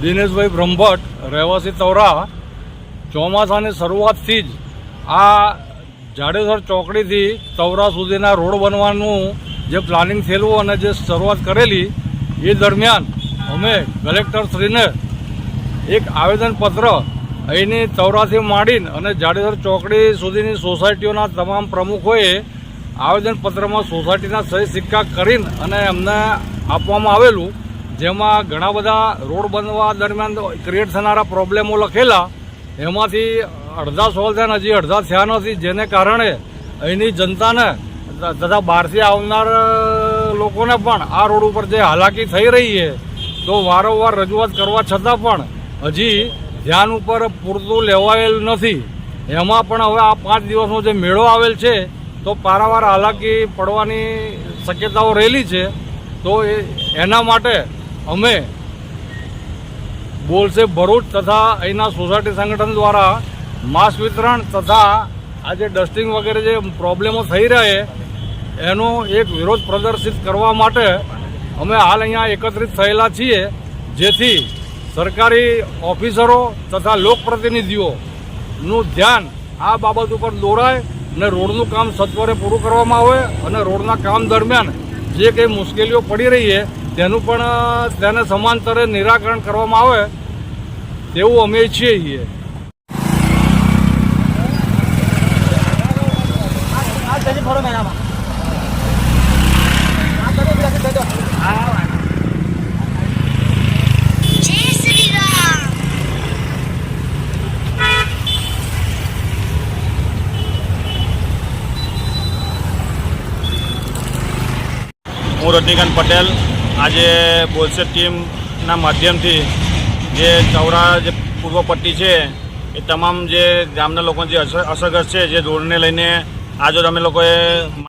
દિનેશભાઈ બ્રહ્મભટ્ટ, રહેવાસી તવરા. ચોમાસાની શરૂઆતથી જ આ જાડેસર ચોકડીથી તવરા સુધીના રોડ બનવાનું જે પ્લાનિંગ થયેલું અને જે શરૂઆત કરેલી એ દરમિયાન અમે કલેક્ટરશ્રીને એક આવેદનપત્ર અહીંની તવરાથી માંડીને અને જાડેસર ચોકડી સુધીની સોસાયટીઓના તમામ પ્રમુખોએ આવેદનપત્રમાં સોસાયટીના સહી સિક્કા કરીને અને અમને આપવામાં આવેલું, જેમાં ઘણા બધા રોડ બનવા દરમિયાન ક્રિએટ થનારા પ્રોબ્લેમો લખેલા. એમાંથી અડધા સોલ્વ થયા, હજી અડધા થયા નથી, જેને કારણે અહીંની જનતાને તથા બહારથી આવનાર લોકોને પણ આ રોડ ઉપર જે હાલાકી થઈ રહી છે, તો વારંવાર રજૂઆત કરવા છતાં પણ હજી ધ્યાન ઉપર પૂરતું લેવાયેલ નથી. એમાં પણ હવે આ 5 દિવસનો જે મેળો આવેલ છે તો પારાવાર હાલાકી પડવાની શક્યતાઓ રહેલી છે. તો એના માટે અમે બોલશે ભરૂચ તથા અહીંના સોસાયટી સંગઠન દ્વારા માસ્ક વિતરણ તથા આ જે ડસ્ટિંગ વગેરે જે પ્રોબ્લેમો થઈ રહ્યા એનો એક વિરોધ પ્રદર્શિત કરવા માટે અમે હાલ અહીંયા એકત્રિત થયેલા છીએ, જેથી સરકારી ઓફિસરો તથા લોકપ્રતિનિધિઓનું ધ્યાન આ બાબત ઉપર દોરાય અને રોડનું કામ સત્વરે પૂરું કરવામાં આવે અને રોડના કામ દરમિયાન જે કંઈ મુશ્કેલીઓ પડી રહી છે તેનું પણ તેને સમાંતરે નિરાકરણ કરવામાં આવે તેવું અમે ઈચ્છીએ છીએ. હું રજનીકાંત પટેલ આજે બોલશે ટીમના માધ્યમથી જે તવરા જે પૂર્વ પટ્ટી છે એ તમામ જે ગામના લોકો જે અસરગ્રસ્ત છે જે રોડને લઈને આજે અમે લોકોએ